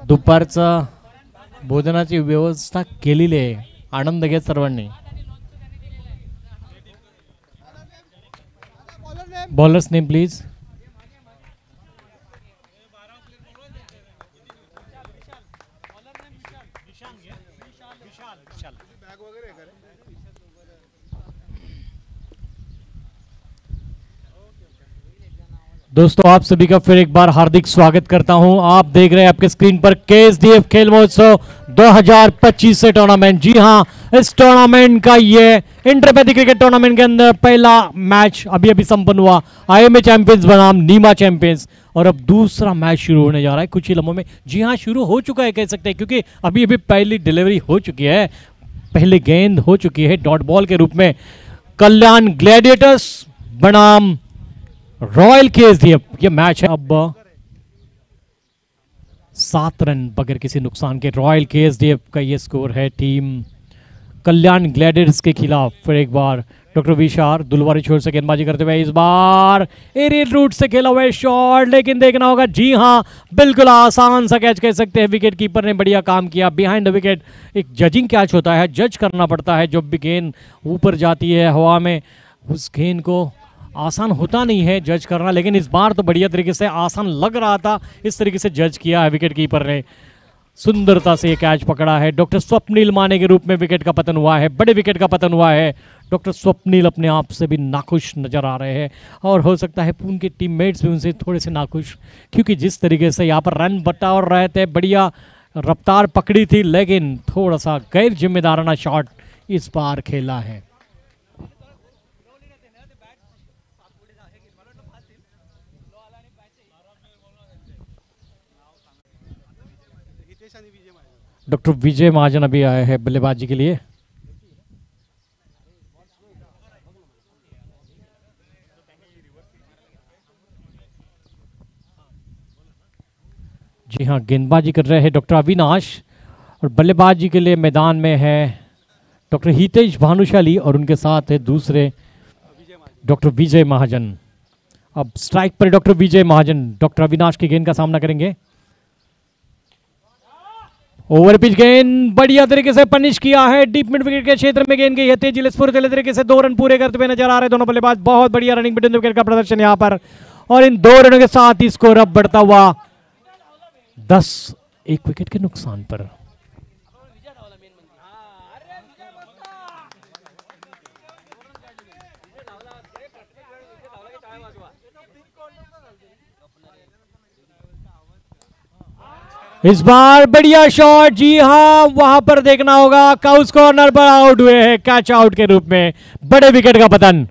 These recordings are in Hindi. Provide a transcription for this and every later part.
दुपारचा भोजनाची व्यवस्था केलेली आहे. आनंद घ्या सर्वांनी. Bowlers name please. दोस्तों आप सभी का फिर एक बार हार्दिक स्वागत करता हूं. आप देख रहे हैं आपके स्क्रीन पर केएसडीएफ खेल महोत्सव 2025 से टूर्नामेंट. जी हां, इस टूर्नामेंट का ये इंटरपैथी क्रिकेट टूर्नामेंट के अंदर पहला मैच अभी अभी संपन्न हुआ. आईएमए चैंपियंस बनाम नीमा चैंपियंस. और अब दूसरा मैच शुरू होने जा रहा है कुछ ही लम्हों में. जी हां, शुरू हो चुका है कह सकते हैं, क्योंकि अभी अभी पहली डिलीवरी हो चुकी है, पहली गेंद हो चुकी है डॉट बॉल के रूप में. कल्याण ग्लैडिएटर्स बनाम रॉयल केएसडीएफ ये मैच है. अब 7 रन बगैर किसी नुकसान के रॉयल केएसडीएफ का ये स्कोर है टीम कल्याण ग्लैडिएटर्स के खिलाफ. फिर एक बार डॉक्टर विशार दुलवारी छोर से गेंदबाजी करते हुए, इस बार एरियल रूट से खेला हुआ शॉट, लेकिन देखना होगा. जी हां, बिल्कुल आसान सा कैच कह सकते हैं. विकेट कीपर ने बढ़िया काम किया बिहाइंड द विकेट. एक जजिंग कैच होता है, जज करना पड़ता है. जब भी गेंद ऊपर जाती है हवा में, उस गेंद को आसान होता नहीं है जज करना, लेकिन इस बार तो बढ़िया तरीके से आसान लग रहा था. इस तरीके से जज किया है विकेट कीपर ने. सुंदरता से ये कैच पकड़ा है. डॉक्टर स्वप्निल माने के रूप में विकेट का पतन हुआ है, बड़े विकेट का पतन हुआ है. डॉक्टर स्वप्निल अपने आप से भी नाखुश नजर आ रहे हैं, और हो सकता है उनके टीममेट्स भी उनसे थोड़े से नाखुश, क्योंकि जिस तरीके से यहाँ पर रन बटोर रहे थे, बढ़िया रफ्तार पकड़ी थी, लेकिन थोड़ा सा गैर जिम्मेदाराना शॉट इस बार खेला है. डॉक्टर विजय महाजन अभी आए हैं बल्लेबाजी के लिए. जी हां, गेंदबाजी कर रहे हैं डॉक्टर अविनाश, और बल्लेबाजी के लिए मैदान में है डॉक्टर हितेश भानुशाली, और उनके साथ है दूसरे डॉक्टर विजय महाजन. अब स्ट्राइक पर डॉक्टर विजय महाजन डॉक्टर अविनाश की गेंद का सामना करेंगे. ओवर पिच गेंद बढ़िया तरीके से पनिश किया है. डीप मिड विकेट के क्षेत्र में गेंद गई है तेजी स्फूर्तिले तरीके से. 2 रन पूरे करते हुए नजर आ रहे दोनों बल्लेबाज. बहुत बढ़िया रनिंग बिटवीन द विकेट का प्रदर्शन यहां पर, और इन 2 रनों के साथ ही स्कोर अब बढ़ता हुआ 10 एक विकेट के नुकसान पर. इस बार बढ़िया शॉट. जी हां, वहां पर देखना होगा काउस कॉर्नर पर आउट हुए हैं कैच आउट के रूप में. बड़े विकेट का पतन.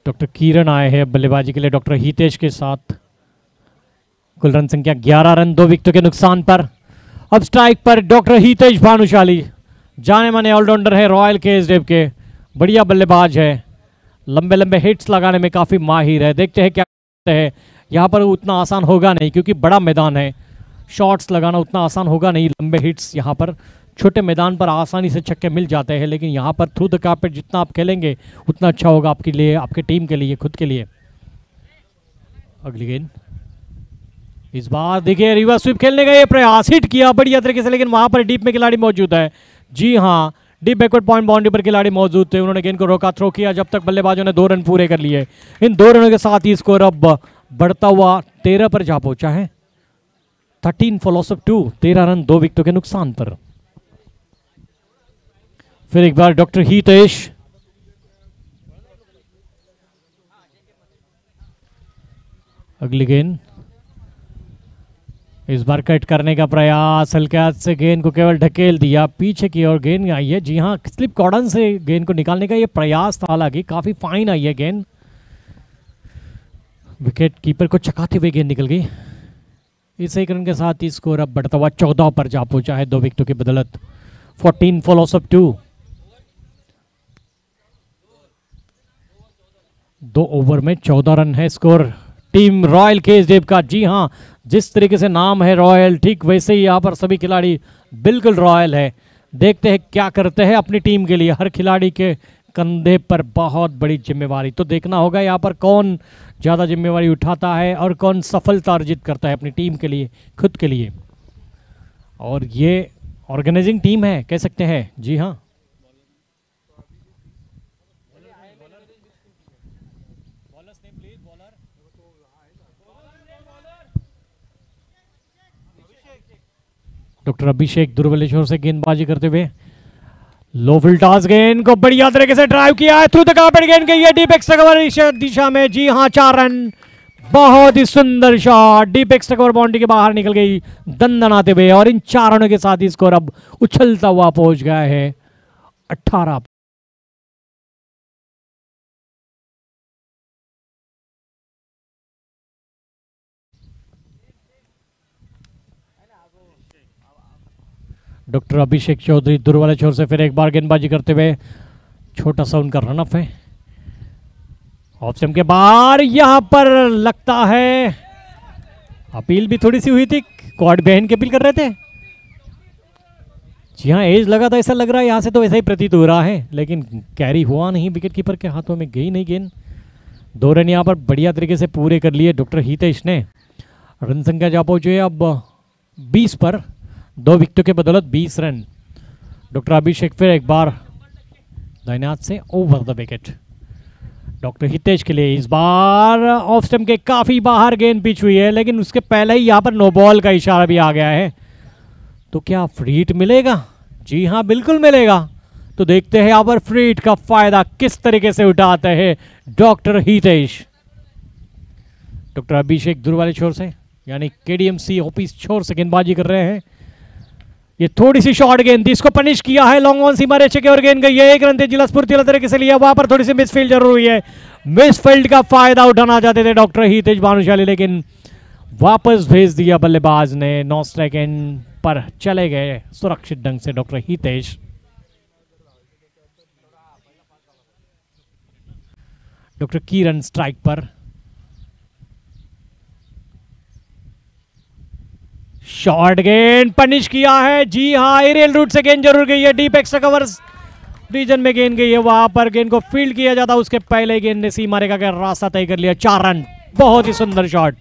डॉक्टर किरण आए हैं बल्लेबाजी के लिए डॉक्टर हितेश के साथ. कुल रन संख्या 11 रन 2 विकेटों के नुकसान पर. अब स्ट्राइक पर डॉक्टर हितेश भानुशाली, जाने माने ऑलराउंडर है रॉयल केएसडीएफ के. बढ़िया बल्लेबाज है, लंबे लंबे हिट्स लगाने में काफी माहिर है. देखते हैं क्या करते हैं. यहाँ पर उतना आसान होगा नहीं, क्योंकि बड़ा मैदान है. शॉट्स लगाना उतना आसान होगा नहीं. लंबे हिट्स यहाँ पर छोटे मैदान पर आसानी से छक्के मिल जाते हैं, लेकिन यहाँ पर थ्रू द कार्पेट जितना आप खेलेंगे उतना अच्छा होगा आपके लिए, आपके टीम के लिए, खुद के लिए. अगली गेंद. इस बार देखिए रिवर्स स्वीप खेलने का ये प्रयास, हिट किया बढ़िया तरीके से, लेकिन वहां पर डीप में खिलाड़ी मौजूद है. जी हाँ, डीप बैकवर्ड पॉइंट बाउंड्री पर खिलाड़ी मौजूद थे. उन्होंने गेंद को रोका, थ्रो किया, जब तक बल्लेबाजों ने 2 रन पूरे कर लिए. इन 2 रनों के साथ ही स्कोर अब बढ़ता हुआ 13 पर जा पहुंचा है. 13 फॉलोस ऑफ 2, 13 रन 2 विकेटों के नुकसान पर. फिर एक बार डॉक्टर हितेश, अगली गेंद, इस बार कट करने का प्रयास, हल्के हाथ से गेंद को केवल ढकेल दिया पीछे की ओर, गेंद आई है। जी हाँ, स्लिप कॉर्डन से गेंद को निकालने का ये प्रयास था, हालांकि काफी फाइन आई है गेंद, विकेट कीपर को चकाते हुए गेंद निकल गई। इस एक रन के साथ ही स्कोर अब बढ़ता हुआ 14 पर जा पहुंचा है, 2 विकेटों की बदौलत। 14 फॉर लॉस ऑफ 2। 2 ओवर में 14 रन है स्कोर टीम रॉयल केएसडीएफ का। जी हाँ, जिस तरीके से नाम है रॉयल, ठीक वैसे ही यहाँ पर सभी खिलाड़ी बिल्कुल रॉयल है। देखते हैं क्या करते हैं अपनी टीम के लिए। हर खिलाड़ी के कंधे पर बहुत बड़ी जिम्मेवारी, तो देखना होगा यहाँ पर कौन ज़्यादा जिम्मेवारी उठाता है और कौन सफलता अर्जित करता है अपनी टीम के लिए, खुद के लिए। और ये ऑर्गेनाइजिंग टीम है, कह सकते हैं। जी हाँ, डॉक्टर अभिषेक दुर्वलेश्वर से गेंदबाजी करते हुए, लो फुलटॉस गेंद को बढ़िया तरीके से ड्राइव किया है, थ्रू द कार्पेट गेंद गई है डीप एक्स्ट्रा कवर दिशा में। जी हाँ, 4 रन, बहुत ही सुंदर shot, deep extra cover boundary के बाहर निकल गई दंदनाते हुए, और इन 4 रनों के साथ ही स्कोर अब उछलता हुआ पहुंच गया है 18। डॉक्टर अभिषेक चौधरी दूर वाले छोर से फिर एक बार गेंदबाजी करते हुए, छोटा सा उनका रनअप है। ऑफ स्टंप के बाहर यहां पर लगता है अपील भी थोड़ी सी हुई थी, क्वाड बहन की अपील कर रहे थे। जी हाँ, एज लगा था, ऐसा लग रहा है यहां से तो ऐसा ही प्रतीत हो रहा है, लेकिन कैरी हुआ नहीं, विकेट कीपर के हाथों में गई नहीं गेंद। 2 रन यहां पर बढ़िया तरीके से पूरे कर लिए डॉक्टर हितेश ने। रन संख्या जा पहुंचे अब 20 पर, 2 विकेटों के बदौलत 20 रन। डॉक्टर अभिषेक फिर एक बार दाहिने हाथ से over the wicket doctor Hitesh के लिए। इस बार ऑफ स्टंप के काफी बाहर गेंद पिच हुई है, लेकिन उसके पहले ही यहां पर नो बॉल का इशारा भी आ गया है। तो क्या फ्री हिट मिलेगा? जी हाँ, बिल्कुल मिलेगा। तो देखते हैं यहां पर फ्री हिट का फायदा किस तरीके से उठाते हैं डॉक्टर हितेश। डॉक्टर अभिषेक दूर वाले छोर से, यानी केडीएमसी ऑफिस छोर से गेंदबाजी कर रहे हैं। ये थोड़ी सी शॉर्ट गेंद थी, इसको पनिश किया है, लॉन्ग ऑन सीमा रेचे की ओर गेंद गई है, 1 रन तेजी स्फूर्ति तरीके से लिया, वहां पर थोड़ी सी मिसफील्ड जरूर हुई है। मिसफील्ड का फायदा उठाना चाहते थे डॉक्टर हितेश भानुशाली, लेकिन वापस भेज दिया बल्लेबाज ने। 9 स्ट्राइक एंड पर चले गए सुरक्षित ढंग से डॉक्टर हितेश। डॉक्टर किरण स्ट्राइक पर, शॉर्ट गेंद पनिश किया है। जी हाँ, एरियल रूट से गेंद जरूर गई है, डीप एक्स्ट्रा कवर्स रीजन में गेंद गई है, वहां पर गेंद को फील्ड किया जाता, उसके पहले गेंद ने सीमा रेखा का रास्ता तय कर लिया। 4 रन, बहुत ही सुंदर शॉट।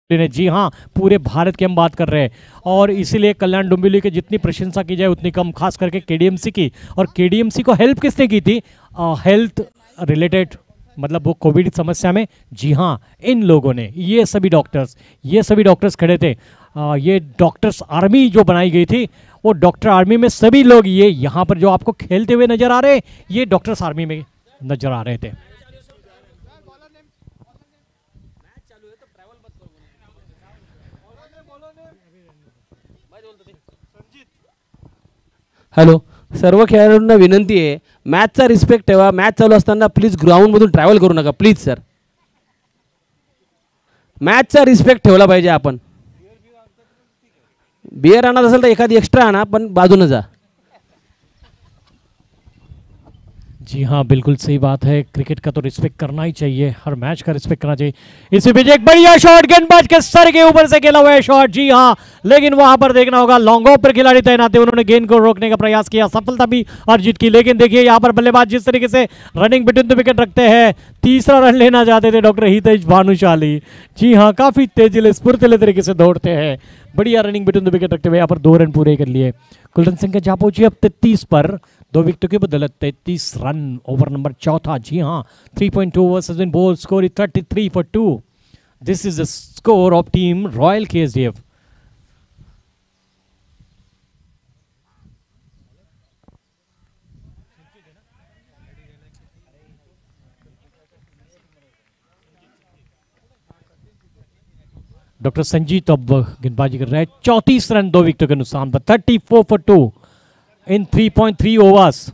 ने, जी हाँ, पूरे भारत की हम बात कर रहे हैं और इसीलिए कल्याण डोंबिवली की जितनी प्रशंसा की जाए उतनी कम, खास करके केडीएमसी की। और केडीएमसी को हेल्प किसने की थी? हेल्थ रिलेटेड, मतलब वो कोविड समस्या में, जी हाँ, इन लोगों ने, ये सभी डॉक्टर्स खड़े थे। ये डॉक्टर्स आर्मी जो बनाई गई थी, वो डॉक्टर आर्मी में सभी लोग, ये यहाँ पर जो आपको खेलते हुए नजर आ रहे हैं, ये डॉक्टर्स आर्मी में नजर आ रहे थे। हॅलो, सर्व खेळाडूंना विनंती आहे, मॅचचा रिस्पेक्ट ठेवा. मॅच चालू असताना प्लीज ग्राउंडमधून ट्रॅव्हल करू नका प्लीज सर. मॅचचा रिस्पेक्ट ठेवला पाहिजे. आपण बियर आणत असेल तर एखादी एक्स्ट्रा आणा, पण बाजूने जा. जी हाँ, बिल्कुल सही बात है। क्रिकेट का तो रिस्पेक्ट करना ही चाहिए, हर मैच का रिस्पेक्ट करना चाहिए। इसी बीच एक बढ़िया शॉट, गेंदबाज के सर के ऊपर से खेला हुआ है शॉट, जी हाँ, लेकिन वहां पर देखना होगा लॉन्ग ऑफ पर खिलाड़ी तैनात थे, उन्होंने गेंद को रोकने का प्रयास किया, सफलता भी अर्जित की। लेकिन देखिए यहाँ पर बल्लेबाज जिस तरीके से रनिंग बिटवीन द विकेट रखते हैं, तीसरा रन लेना चाहते थे डॉक्टर हितेश भानुशाली। जी हाँ, काफी तेजिले स्फूर्तिले तरीके से दौड़ते हैं, बढ़िया रनिंग बिटवीन द विकेट रखते हुए यहाँ पर 2 रन पूरे कर लिए। कुलदीप सिंह के जा पहुंची अब 33 पर, 2 विकेटों की बदौलत 33 रन, ओवर नंबर 4था। जी हाँ, 3.2 overs has been bowled, score is 33 for 2. This is the score of team Royal KSDF. Doctor Sanjeet अब गेंदबाजी कर रहे हैं, 34 रन 2 विकेटों के नुकसान पर, 34 for 2 इन 3.3 ओवर्स।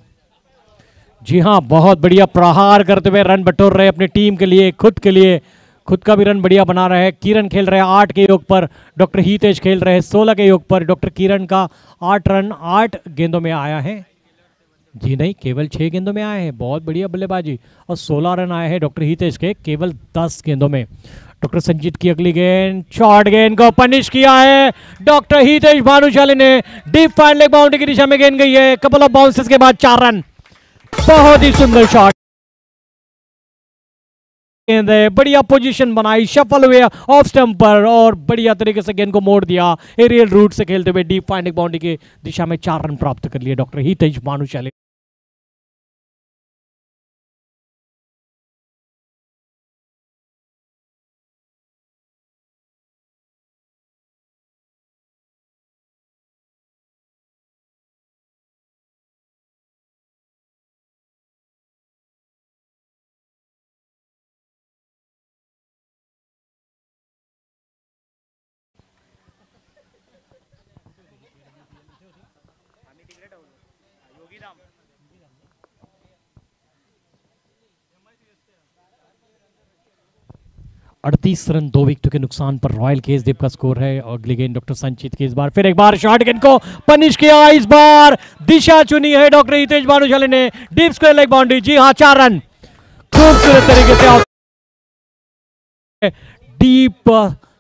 जी हाँ, बहुत बढ़िया प्रहार करते हुए रन बटोर रहे अपनी टीम के लिए, खुद के लिए, खुद का भी रन बढ़िया बना रहे हैं। किरण खेल रहे हैं 8 के योग पर, डॉक्टर हितेश खेल रहे हैं 16 के योग पर। डॉक्टर किरण का 8 रन 8 गेंदों में आया है, जी नहीं, केवल 6 गेंदों में आए हैं, बहुत बढ़िया बल्लेबाजी। और 16 रन आए हैं डॉक्टर हितेश के केवल 10 गेंदों में। डॉक्टर संजीत की अगली गेंद, शॉर्ट गेंद को पनिश किया है डॉक्टर हितेश भानुशाली ने, डीप फाइन लेग बाउंड्री की दिशा में गेंद गई है, कपल ऑफ बाउंसेस के बाद 4 रन, बहुत ही सुंदर शॉट, गेंद है, बढ़िया पोजीशन बनाई, शफल हुए ऑफ स्टंप पर और बढ़िया तरीके से गेंद को मोड़ दिया, एरियल रूट से खेलते हुए डीप फाइन लेग बाउंड्री की दिशा में 4 रन प्राप्त कर लिए डॉक्टर हितेश भानुशाली। अड़तीस रन 2 विकेटों के नुकसान पर रॉयल केसदेव का स्कोर है। और अगली गेंद डॉक्टर संचित की, इस बार फिर एक बार शॉर्ट गेंद को पनिश किया, इस बार दिशा चुनी है डॉक्टर हितेश भानुशाली ने, डीप स्क्वायर लेग बाउंड्री, जी हाँ, 4 रन, खूबसूरत तरीके से डीप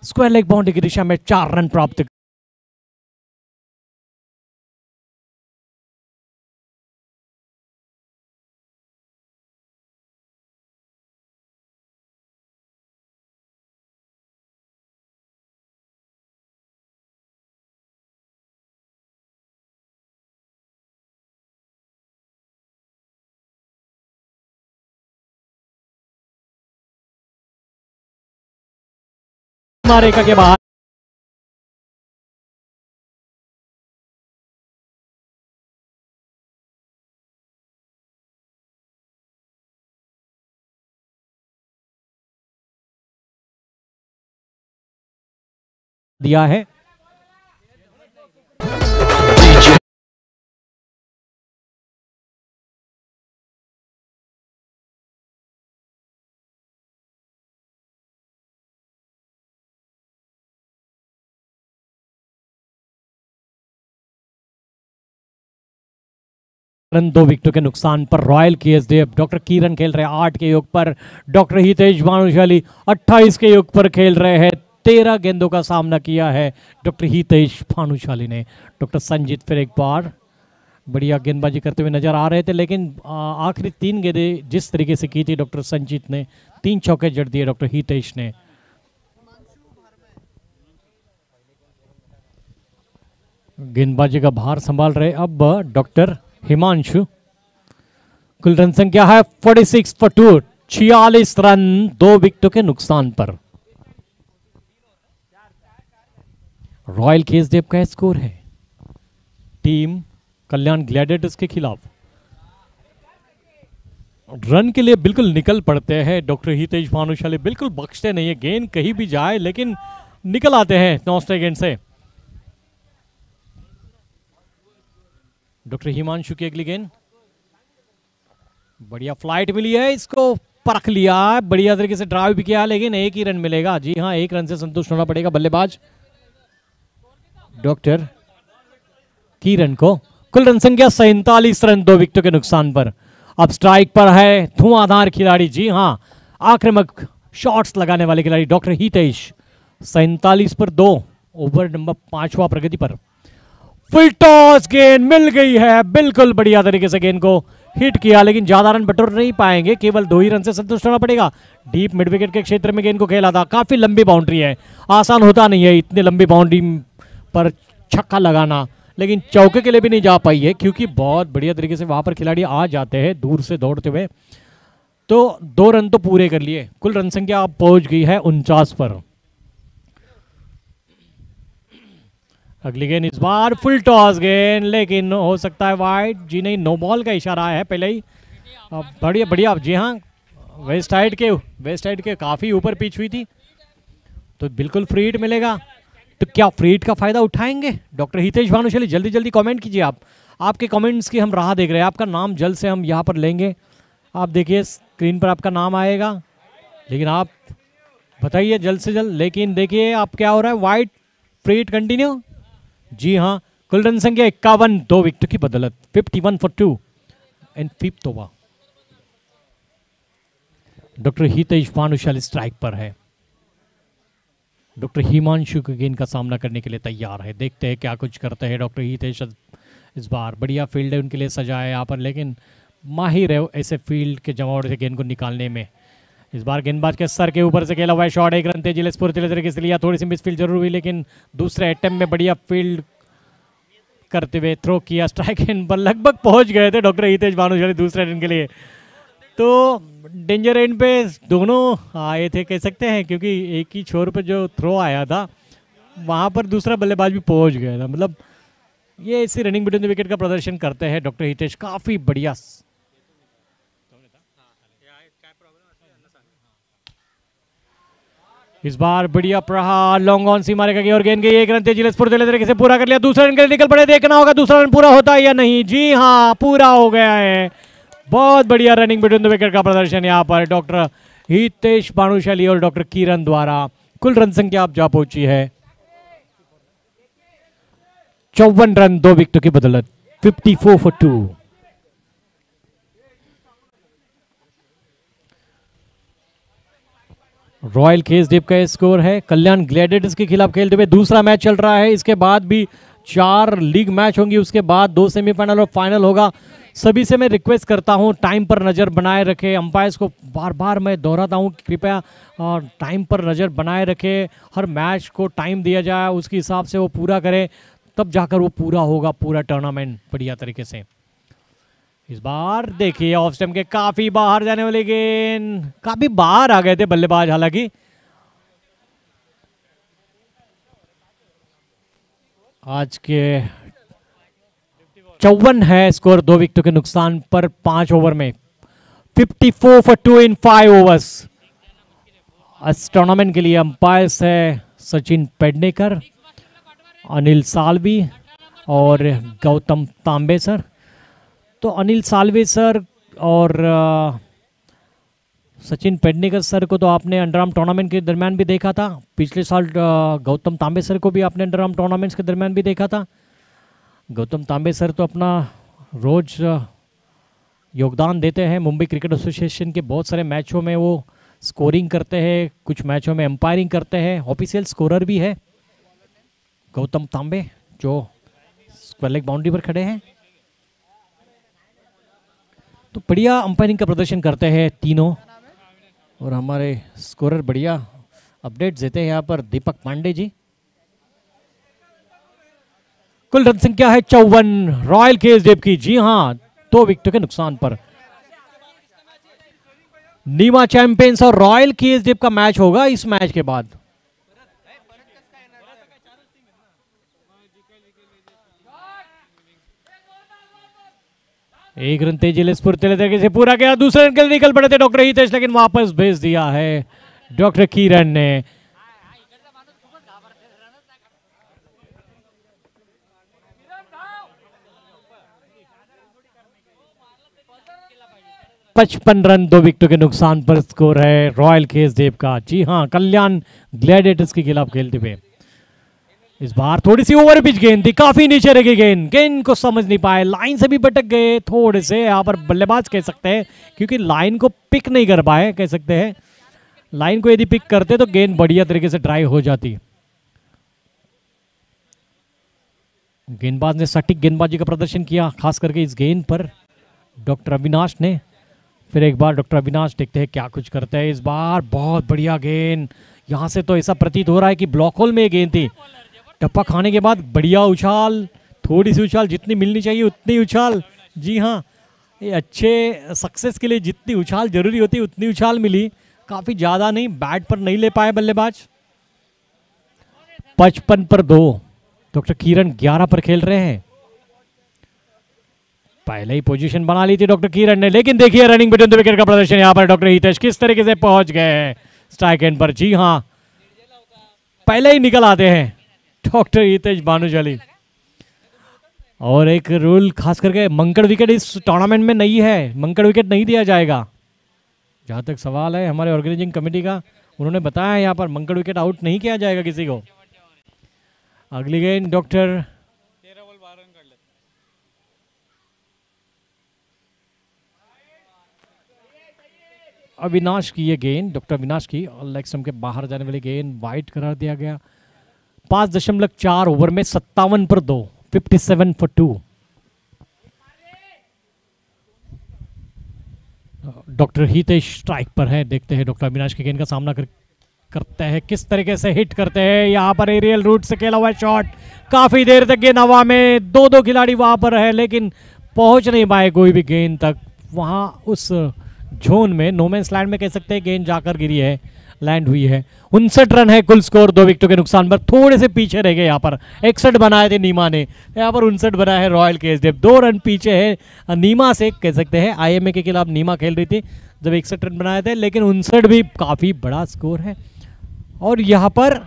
स्क्वायर लेग बाउंड्री की दिशा में 4 रन प्राप्त। रेखा के बाहर दिया है। रन 2 विकेटों के नुकसान पर रॉयल केएसडीएफ, डॉक्टर किरण खेल रहे हैं 8 के योग पर, डॉक्टर हितेश भानुशाली 28 के योग पर खेल रहे हैं। 13 गेंदों का सामना किया है डॉक्टर हितेश भानुशाली ने। डॉक्टर संजीत फिर एक बार बढ़िया गेंदबाजी करते हुए नजर आ रहे थे, लेकिन आखिरी 3 गेंदें जिस तरीके से की थी डॉक्टर संजीत ने, 3 चौके जड़ दिए डॉक्टर हितेश ने। गेंदबाजी का भार संभाल रहे अब डॉक्टर हिमांशु। कुल रन संख्या है 46 फॉर 2, 46 रन 2 विकेटों के नुकसान पर। रॉयल केसडेव का स्कोर है टीम कल्याण ग्लैडिएटर्स के खिलाफ। रन के लिए बिल्कुल निकल पड़ते हैं डॉक्टर हितेश भानुशाली, बिल्कुल बख्शते नहीं है, गेंद कहीं भी जाए लेकिन निकल आते हैं नॉन स्ट्राइक गेंद से। डॉक्टर हिमांशु की अगली गेंद, बढ़िया फ्लाइट मिली है, इसको परख लिया, बढ़िया तरीके से ड्राइव भी किया, लेकिन एक ही रन मिलेगा। जी हां, एक रन से संतुष्ट होना पड़ेगा बल्लेबाज डॉक्टर किरण को। कुल रन संख्या 47 रन 2 विकेटों के नुकसान पर। अब स्ट्राइक पर है धुआंधार खिलाड़ी, जी हां, आक्रामक शॉट्स लगाने वाले खिलाड़ी डॉक्टर हितेश। 47 पर 2, ओवर नंबर 5वां प्रगति पर। फुल टॉस गेंद मिल गई है, बिल्कुल बढ़िया तरीके से गेंद को हिट किया, लेकिन ज्यादा रन बटोर नहीं पाएंगे, केवल 2 ही रन से संतुष्ट होना पड़ेगा। डीप मिड विकेट के क्षेत्र में गेंद को खेला था, काफी लंबी बाउंड्री है, आसान होता नहीं है इतनी लंबी बाउंड्री पर छक्का लगाना, लेकिन चौके के लिए भी नहीं जा पाई है क्योंकि बहुत बढ़िया तरीके से वहां पर खिलाड़ी आ जाते हैं दूर से दौड़ते हुए। तो 2 रन तो पूरे कर लिए। कुल रन संख्या अब पहुंच गई है 49 पर। अगली गेंद इस बार फुल टॉस गेंद, लेकिन हो सकता है वाइड। जी नहीं, नो बॉल का इशारा है पहले ही। अब बढ़िया बढ़िया, जी हाँ, वेस्ट साइड के काफी ऊपर पिच हुई थी, तो बिल्कुल फ्री हिट मिलेगा। तो क्या फ्री हिट का फायदा उठाएंगे डॉक्टर हितेश भानुशाली? जल्दी जल्दी कमेंट कीजिए आप, आपके कमेंट्स की हम राह देख रहे हैं। आपका नाम जल्द से हम यहाँ पर लेंगे। आप देखिए स्क्रीन पर आपका नाम आएगा, लेकिन आप बताइए जल्द से जल्द। लेकिन देखिए आप क्या हो रहा है, वाइड फ्री हिट कंटिन्यू। जी हाँ, कुल रन संख्या 51, 2 विकेट की बदौलत 51 for 2 and 5th over. Doctor Hitesh Bhanushali strike पर है। डॉक्टर हिमांशु की गेंद का सामना करने के लिए तैयार है। देखते हैं क्या कुछ करते हैं डॉक्टर हितेश इस बार। बढ़िया फील्ड है उनके लिए सजा है यहाँ पर, लेकिन माहिर है ऐसे फील्ड के जमावट से गेंद को निकालने में। इस बार गेंदबाज के सर के ऊपर से खेला हुआ है शॉट, 1 रन तेजी स्फूर्तिले तरीके से लिया, थोड़ी सी मिस फील्ड जरूर हुई, लेकिन दूसरे अटेम्प्ट में बढ़िया फील्ड करते हुए थ्रो किया, स्ट्राइक एंड पर लगभग पहुंच गए थे डॉक्टर हितेश भानुशाली दूसरे रन के लिए। तो डेंजर एंड पे दोनों आए थे कह सकते हैं, क्योंकि एक ही छोर पे जो थ्रो आया था वहां पर दूसरा बल्लेबाज भी पहुंच गया था। मतलब ये इसी रनिंग बिटवीन द विकेट का प्रदर्शन करते हैं डॉक्टर हितेश, काफी बढ़िया। इस बार बढ़िया प्रहार, लॉन्ग ऑन सी मारेगा और गेंद गई, 1 रन तेजी स्फूर्तिले तरीके से पूरा कर लिया। दूसरा रन के लिए निकल पड़े, देखना होगा दूसरा रन पूरा होता है या नहीं। जी हाँ, पूरा हो गया है। बहुत बढ़िया रनिंग बिटवीन द विकेट का प्रदर्शन यहाँ पर डॉक्टर हितेश भानुशाली और डॉक्टर किरण द्वारा। कुल रन संख्या आप जा पहुंची है 54 रन 2 विकेटों की बदौलत 54 फॉर 2। रॉयल केसडेव का स्कोर है कल्याण ग्लैडिएटर्स के खिलाफ खेलते हुए दूसरा मैच चल रहा है। इसके बाद भी 4 लीग मैच होंगी, उसके बाद 2 सेमीफाइनल और फाइनल होगा। सभी से मैं रिक्वेस्ट करता हूं टाइम पर नज़र बनाए रखें। अंपायर्स को बार बार मैं दोहराता हूं कि कृपया टाइम पर नज़र बनाए रखें। हर मैच को टाइम दिया जाए, उसके हिसाब से वो पूरा करें, तब जाकर वो पूरा होगा पूरा टूर्नामेंट बढ़िया तरीके से। इस बार देखिए ऑफ स्टंप के काफी बाहर जाने वाली गेंद, काफी बाहर आ गए थे बल्लेबाज। हालांकि आज के 54 है स्कोर 2 विकेटों के नुकसान पर 5 ओवर में। 54 फॉर 2 इन 5 ओवर्स। इस टूर्नामेंट के लिए अंपायर्स है सचिन पेडनेकर, अनिल साल्वी और गौतम तांबे सर। तो अनिल साल्वे सर और सचिन पेडनेकर सर को तो आपने अंडरआर्म टूर्नामेंट के दरमियान भी देखा था। पिछले साल गौतम तांबे सर को भी आपने अंडरआर्म टूर्नामेंट्स के दरमियान भी देखा था। गौतम तांबे सर तो अपना रोज योगदान देते हैं मुंबई क्रिकेट एसोसिएशन के बहुत सारे मैचों में। वो स्कोरिंग करते हैं, कुछ मैचों में एम्पायरिंग करते हैं, ऑफिशियल स्कोरर भी है गौतम तांबे, जो स्क्वायर लेग बाउंड्री पर खड़े हैं। तो बढ़िया अंपायरिंग का प्रदर्शन करते हैं तीनों, और हमारे स्कोरर बढ़िया अपडेट्स देते हैं यहाँ पर दीपक पांडे जी। कुल रन संख्या है 54 रॉयल केएसडीएफ की। जी हाँ, 2 विकेटों के नुकसान पर नीमा चैंपियंस और रॉयल केएसडीएफ का मैच होगा इस मैच के बाद। एक रन तेजी स्फूर्तिले तरीके से पूरा किया, दूसरे रन के लिए निकल पड़े थे डॉक्टर हितेश, लेकिन वापस भेज दिया है डॉक्टर किरण ने। पचपन रन 2 विकेटों के नुकसान पर स्कोर है रॉयल केएसडीएफ का। जी हाँ, कल्याण ग्लैडिएटर्स के खिलाफ खेलते हुए इस बार थोड़ी सी ओवर पिच गेंद थी, काफी नीचे रह गई गेंद, गेंद को समझ नहीं पाए, लाइन से भी भटक गए थोड़े से, यहाँ पर बल्लेबाज कह सकते हैं, क्योंकि लाइन को पिक नहीं कर पाए कह सकते हैं। लाइन को यदि पिक करते तो गेंद बढ़िया तरीके से ड्राइव हो जाती। गेंदबाज ने सटीक गेंदबाजी का प्रदर्शन किया, खास करके इस गेंद पर डॉक्टर अविनाश ने। फिर एक बार डॉक्टर अविनाश देखते हैं क्या कुछ करते हैं इस बार। बहुत बढ़िया गेंद, यहां से तो ऐसा प्रतीत हो रहा है कि ब्लॉक होल में गेंद थी। टप्पा खाने के बाद बढ़िया उछाल, थोड़ी सी उछाल, जितनी मिलनी चाहिए उतनी उछाल। जी हाँ, ये अच्छे सक्सेस के लिए जितनी उछाल जरूरी होती है उतनी उछाल मिली, काफी ज्यादा नहीं, बैट पर नहीं ले पाए बल्लेबाज। 55 पर 2, डॉक्टर किरण 11 पर खेल रहे हैं। पहले ही पोजीशन बना ली थी डॉक्टर किरण ने, लेकिन देखिए रनिंग बिटवीन द विकेट का प्रदर्शन यहाँ पर डॉक्टर हितेश किस तरीके से पहुंच गए स्ट्राइक एंड पर। जी हाँ, पहले ही निकल आते हैं डॉक्टर हितेश भानुशाली। और एक रूल खास करके, मंकड़ विकेट इस टूर्नामेंट में नहीं है, मंकड़ विकेट नहीं दिया जाएगा। जहां तक सवाल है हमारे ऑर्गेनाइजिंग कमेटी का, उन्होंने बताया यहाँ पर मंकड़ विकेट आउट नहीं किया जाएगा किसी को। अगली गेंद डॉक्टर अविनाश की, ये गेंद डॉक्टर अविनाश की और लेग स्टंप के बाहर जाने वाली गेंद वाइड करार दिया गया। 5.4 ओवर में 57 पर 2, 57 फॉर 2। डॉक्टर हितेश स्ट्राइक पर है, देखते हैं डॉक्टर अविनाश की गेंद का सामना करते हैं, किस तरीके से हिट करते हैं। यहाँ पर एरियल रूट से खेला हुआ शॉट, काफी देर तक गेंद हवा में, दो खिलाड़ी वहां पर है लेकिन पहुंच नहीं पाए कोई भी गेंद तक। वहां उस जोन में, नोमैन्स लैंड में कह सकते हैं, गेंद जाकर गिरी है, लैंड हुई है। 59 रन है कुल स्कोर 2 विकेटों के नुकसान पर, थोड़े से पीछे रह गए यहाँ पर। 61 बनाए थे नीमा ने, यहाँ पर 59 बनाया है रॉयल केएसडीएफ, 2 रन पीछे है नीमा से कह सकते हैं। आईएमए के खिलाफ नीमा खेल रही थी जब 61 रन बनाए थे, लेकिन 59 भी काफी बड़ा स्कोर है। और यहाँ पर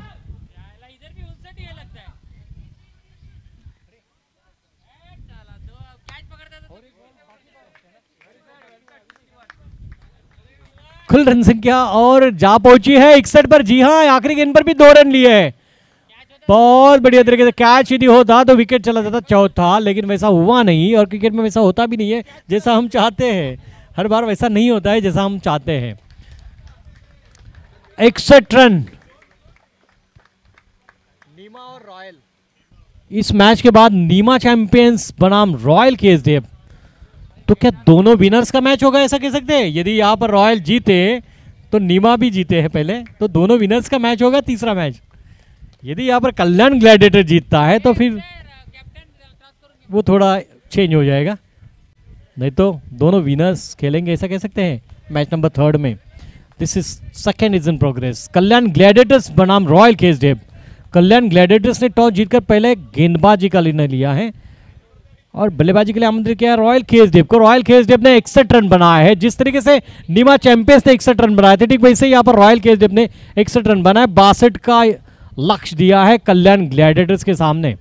कुल रन संख्या और जा पहुंची है 61 पर। जी हाँ, आखिरी गेंद पर भी 2 रन लिए है, बहुत बढ़िया तरीके से। कैच यदि होता तो विकेट चला जाता चौथा, लेकिन वैसा हुआ नहीं, और क्रिकेट में वैसा होता भी नहीं है जैसा हम चाहते हैं, हर बार वैसा नहीं होता है जैसा हम चाहते हैं। 61 रन नीमा और रॉयल। इस मैच के बाद नीमा चैंपियंस बनाम रॉयल केएसडीएफ, तो क्या दोनों विनर्स का मैच होगा ऐसा कह सकते हैं? यदि यहाँ पर रॉयल जीते तो नीमा भी जीते हैं पहले, तो दोनों विनर्स का मैच होगा तीसरा मैच। यदि यहाँ पर कल्याण ग्लैडिएटर जीतता है तो फिर वो थोड़ा चेंज हो जाएगा, नहीं तो दोनों विनर्स खेलेंगे ऐसा कह सकते हैं मैच नंबर 3 में। This is second is in progress. Kalyan Gladiators बनाम रॉयल केएसडीएफ। कल्याण ग्लैडिएटर्स ने टॉस जीतकर पहले गेंदबाजी का निर्णय लिया है और बल्लेबाजी के लिए आमंत्रित किया रॉयल केएसडीएफ को। रॉयल केएसडीएफ ने 61 रन बनाए हैं, जिस तरीके से नीमा चैंपियंस ने 61 रन बनाए थे, ठीक वैसे ही यहाँ पर रॉयल केएसडीएफ ने 61 रन बनाए। 62 का लक्ष्य दिया है कल्याण ग्लैडिएटर्स के सामने।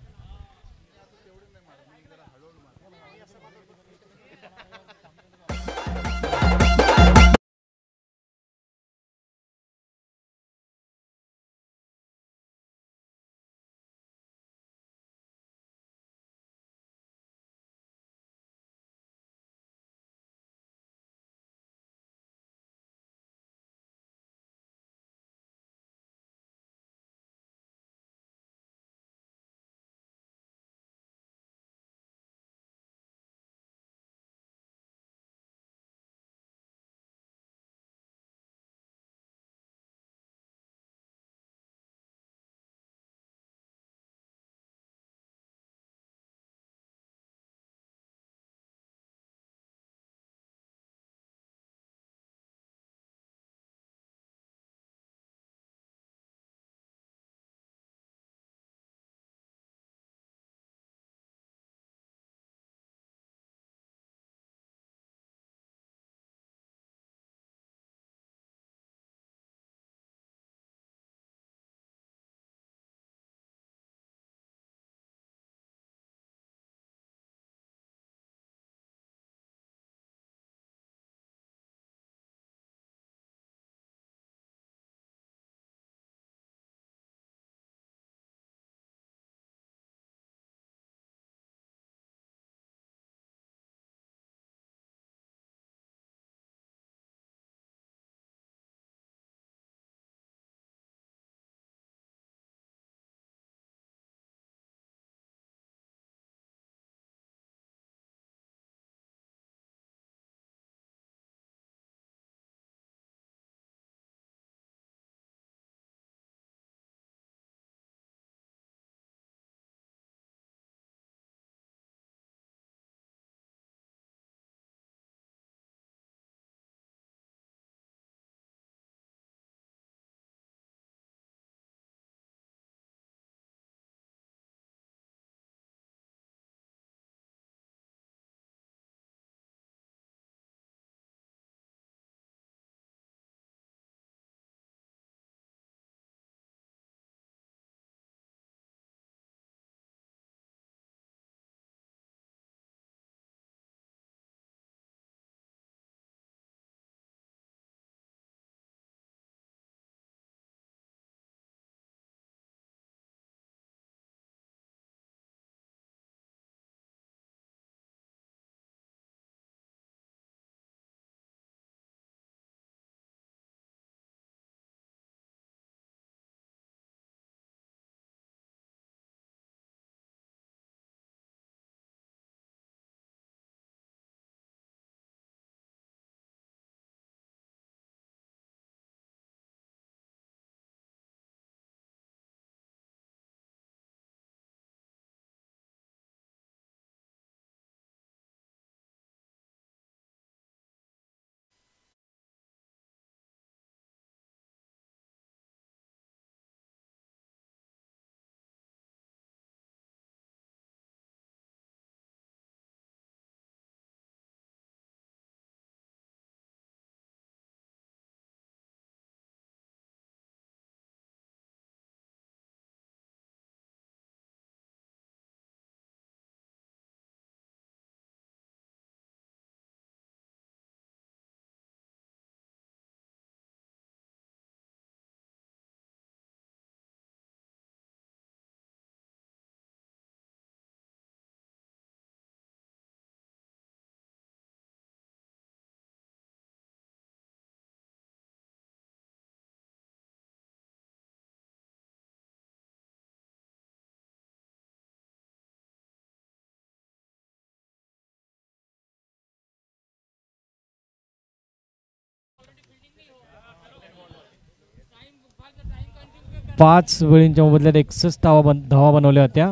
5 वेळींच्या मोबदल्यात 61 धावा बनवल्या होत्या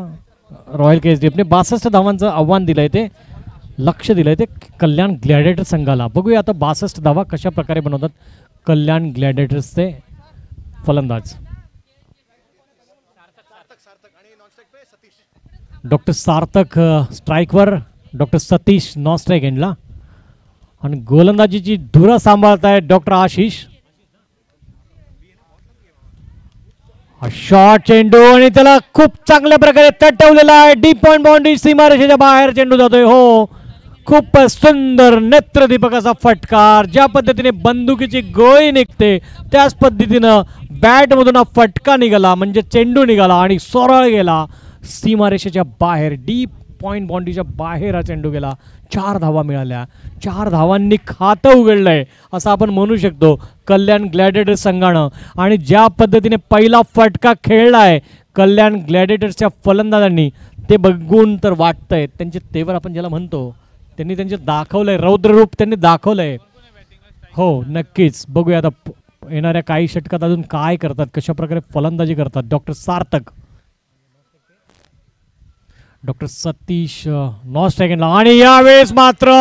रॉयल केएसडीएफने. 62 धावांचं आव्हान दिलंय ते, लक्ष दिलंय ते कल्याण ग्लॅडिएटर संघाला. बघूया आता 62 धावा कशा प्रकारे बनवतात कल्याण ग्लॅडिएटर्सचे फलंदाज. डॉक्टर सार्थक स्ट्राईकवर, डॉक्टर सतीश नॉन स्ट्राईक एंडला. आणि गोलंदाजीची धुरा सांभाळत आहेत डॉक्टर आशिष. शॉर्ट चेंडू आणि त्याला खूप चांगल्या प्रकारे तटवलेला आहे. डीप पॉइंट बाउंड्री, सीमारेषेच्या बाहेर चेंडू जातोय. हो, खूप सुंदर नेत्रदीपक असा फटकार. ज्या पद्धतीने बंदुकीची गोळी निघते त्याच पद्धतीनं बॅटमधून हा फटका निघाला, म्हणजे चेंडू निघाला आणि सरळ गेला सीमारेषेच्या बाहेर. डीप पॉइंट बाउंड्रीच्या बाहेर हा चेंडू गेला. 4 धावा मिळाल्या. 4 धावांनी खातं उघडलंय असं आपण म्हणू शकतो कल्याण ग्लॅडिएटर्स संघानं. आणि ज्या पद्धतीने पहिला फटका खेळलाय कल्याण ग्लॅडिएटर्सच्या फलंदाजांनी ते बघून तर वाटतंय त्यांचे तेवर आपण ज्याला म्हणतो त्यांनी त्यांचे दाखवलंय, रौद्ररूप त्यांनी दाखवलंय. हो नक्कीच बघूया आता येणाऱ्या काही षटकात अजून काय करतात, कशा प्रकारे फलंदाजी करतात doctor Sarthak. Doctor Satish non स्ट्राईकला. आणि यावेळेस मात्र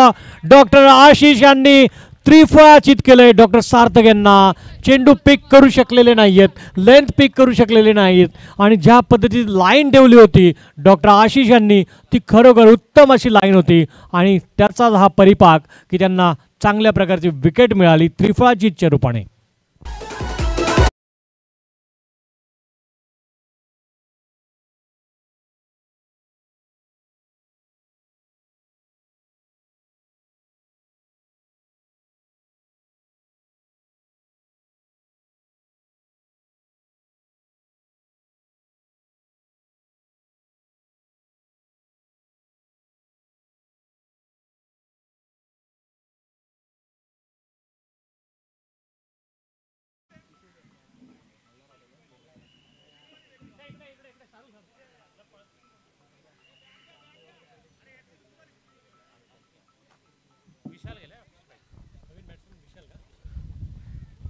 डॉक्टर आशिष यांनी त्रिफळाचीत केलंय डॉक्टर सार्थक यांना. चेंडू पिक करू शकलेले नाहीयेत, लेंथ पिक करू शकलेले नाहीत. आणि ज्या पद्धतीची लाईन ठेवली होती डॉक्टर आशिष यांनी ती खरोखर उत्तम अशी लाईन होती. आणि त्याचा हा परिपाक की त्यांना चांगल्या प्रकारची विकेट मिळाली त्रिफळाचीतच्या रूपाने.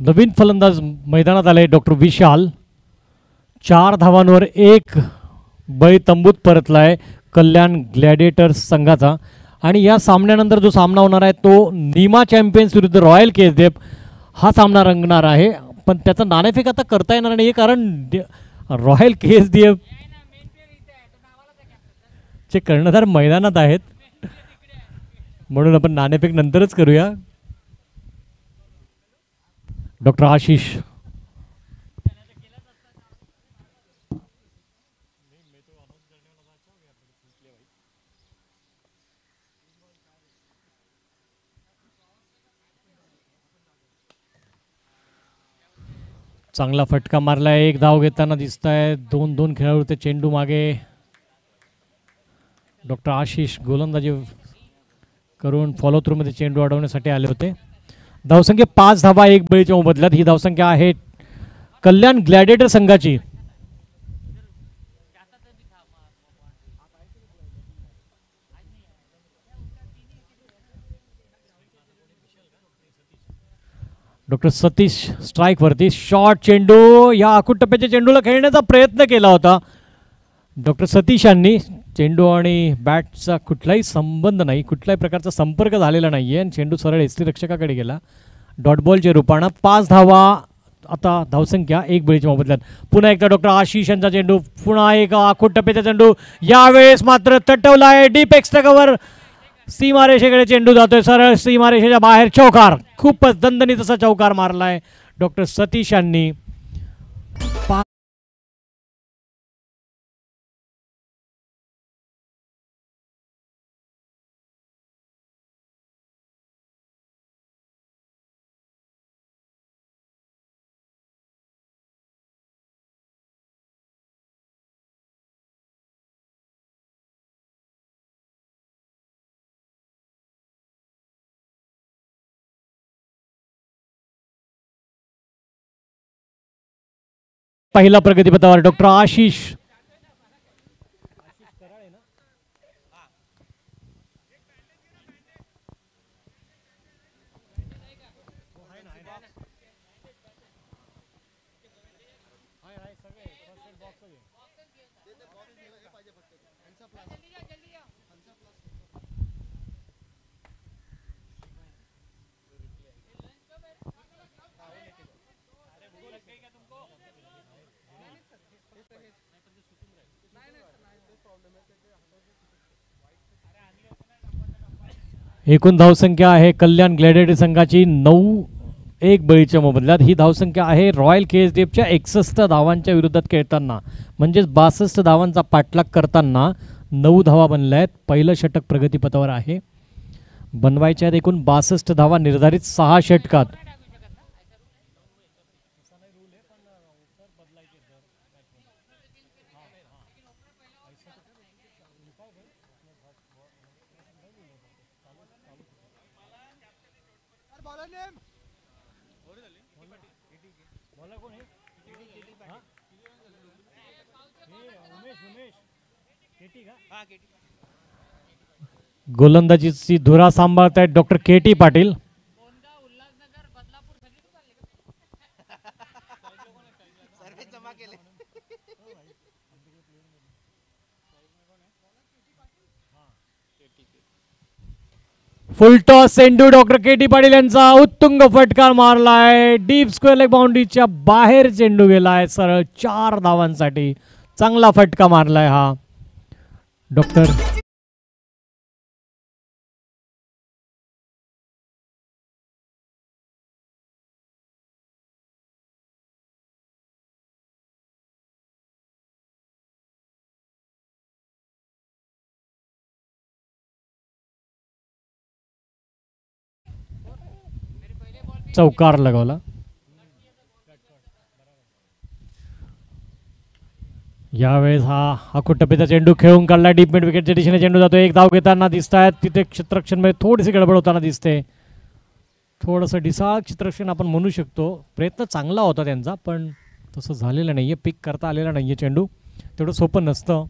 नवीन फलंदाज मैदानात आले डॉक्टर विशाल. 4 धावांवर 1 बळी तंबूत परतलाय कल्याण ग्लॅडिएटर्स संघाचा. आणि या सामन्यानंतर जो सामना होणार आहे तो नीमा चॅम्पियन्स विरुद्ध रॉयल केएसडीएफ हा सामना रंगणार आहे. पण त्याचा नाणेफेक आता करता येणार नाही कारण रॉयल केएसडीएफ चे कर्णधार मैदानात आहेत, म्हणून आपण नाणेफेक नंतरच करूया. डॉक्टर आशिष. चांगला फटका मारलाय. 1 धाव घेताना दिसत आहे. 2 खेळाडू ते चेंडू मागे. डॉक्टर आशिष गोलंदाजी करून फॉलो थ्रू मध्ये चेंडू अडवण्यासाठी आले होते. धावसंख्या 5 धावा 1 बळीच्या मोबदल्यात ही धावसंख्या आहे कल्याण ग्लॅडिएटर संघाची. डॉक्टर सतीश स्ट्राईक वरती. शॉर्ट चेंडू, या आखूड टप्प्याच्या चेंडूला खेळण्याचा प्रयत्न केला होता डॉक्टर सतीश यांनी. चेंडू आणि बॅटचा कुठलाही संबंध नाही, कुठल्याही प्रकारचा संपर्क झालेला नाहीये आणि चेंडू सरळ एसटी रक्षकाकडे गेला डॉट बॉलच्या रूपानं. 5 धावा आता धावसंख्या 1 बळीच्या मोबदल्यात. पुन्हा एकदा डॉक्टर आशिष यांचा चेंडू, पुन्हा एक आखूड टप्प्याचा चेंडू. यावेळेस मात्र तटवला आहे. डीप एक्स्ट्रा कव्हर, सीमारेषेकडे चेंडू जातोय, सरळ सीमारेषेच्या बाहेर. चौकार, खूपच दणदणीत असा चौकार मारलाय डॉक्टर सतीश यांनी. पहिला प्रगतीपथावर डॉक्टर आशिष. एकूण धावसंख्या आहे कल्याण ग्लॅडिएटर संघाची 9-1 बळीच्या मोबदल्यात. ही धावसंख्या आहे रॉयल KSDFच्या 61 धावांच्या विरोधात खेळताना, म्हणजेच 62 धावांचा पाठलाग करताना 9 धावा बनल्या आहेत. पहिलं षटक प्रगतीपथावर आहे. बनवायच्या आहेत एकूण 62 धावा निर्धारित 6 षटकात. गोलंदाजीची धुरा सांभाळतायत डॉक्टर KT पाटील. फुलटॉस चेंडू डॉक्टर KT पाटील यांचा उत्तुंग फटकार मारलाय. डीप स्क्वेअर लेग बाउंड्रीच्या बाहेर चेंडू गेलाय सरळ 4 धावांसाठी. चांगला फटका मारलाय हा डॉक्टर. चौकार लगावला. यावेळेस हा कुटपीचा चेंडू खेळून काढला. डीप मिड विकेटच्या दिशेने चेंडू जातो. एक धाव घेताना दिसत आहेत. तिथे क्षेत्ररक्षणमध्ये थोडीशी गडबड होताना दिसते. थोडंसं ढिसाळ क्षेत्ररक्षण आपण म्हणू शकतो. प्रयत्न चांगला होता त्यांचा, पण तसं झालेलं नाही आहे. पिक करता आलेला नाही आहे चेंडू. तेवढं सोपं नसतं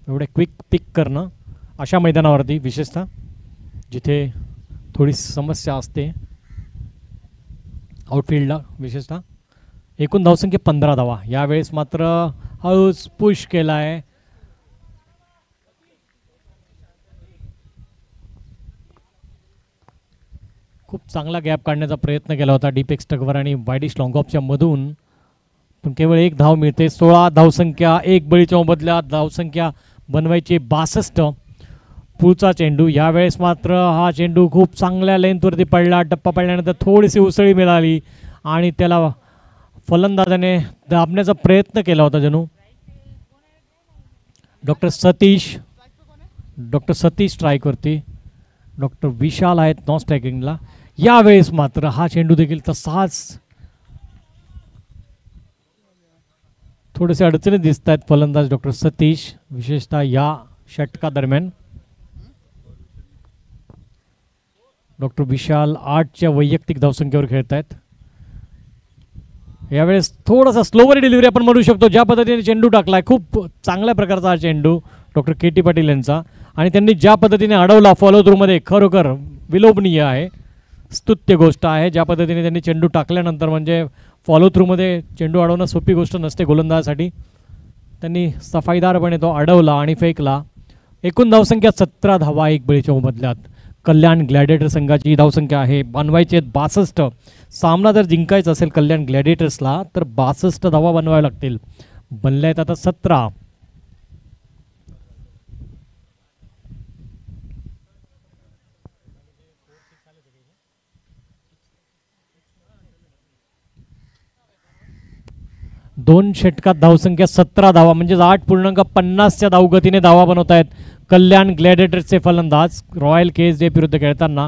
एवढं क्विक पिक करणं अशा मैदानावरती, विशेषतः जिथे थोडी समस्या असते आउटफील्डला विशेषतः. एकूण धावसंख्या 15 धावा. यावेळेस मात्र हळूच पुश केला आहे. खूप चांगला गॅप काढण्याचा प्रयत्न केला होता डीपेक्स टगवर आणि वायडिश लॉंगऑफच्या मधून, पण केवळ 1 धाव मिळते. 16 धावसंख्या 1 बळीच्या मोबदल्यात. धावसंख्या बनवायची 62. पुढचा चेंडू. यावेळेस मात्र हा चेंडू खूप चांगल्या लेंथवरती पडला. टप्पा पडल्यानंतर थोडीशी उसळी मिळाली आणि त्याला फलंदाजाने दाबण्याचा प्रयत्न केला होता जणू. डॉक्टर सतीश स्ट्राईकवरती. डॉक्टर विशाल आहेत नॉन स्ट्रायकिंगला. यावेळेस मात्र हा चेंडू देखील तसाच. थोडेसे अडचणी दिसत आहेत फलंदाज डॉक्टर सतीश, विशेषतः या षटका दरम्यान. डॉक्टर विशाल 8च्या वैयक्तिक धावसंख्येवर खेळत आहेत. यावेळेस थोडासा स्लोवर डिलिव्हरी आपण म्हणू शकतो. ज्या पद्धतीने चेंडू टाकलाय, खूप चांगल्या प्रकारचा हा चेंडू डॉक्टर KT पाटील यांचा, आणि त्यांनी ज्या पद्धतीने अडवला फॉलो थ्रूमध्ये खरोखर विलोभनीय आहे, स्तुत्य गोष्ट आहे. ज्या पद्धतीने त्यांनी चेंडू टाकल्यानंतर म्हणजे फॉलो थ्रूमध्ये चेंडू अडवणं सोपी गोष्ट नसते गोलंदाजासाठी. त्यांनी सफाईदारपणे तो अडवला आणि फेकला. एकूण धावसंख्या 17 धावा 1 बळीच्या मोबदल्यात. कल्याण ग्लॅडिएटर संघाची धावसंख्या आहे बनवायची 62. सामना जर जिंकायचा असेल कल्याण ग्लॅडिएटर्सला तर 62 धावा बनवाव्या लागतील. बनल्या आहेत आता 17. दोन षटकात धावसंख्या 17 धावा, म्हणजे 8.50च्या धावगतीने धावा बनवत आहेत कल्याण ग्लॅडिएटर्सचे फलंदाज रॉयल KSDF विरुद्ध खेळताना.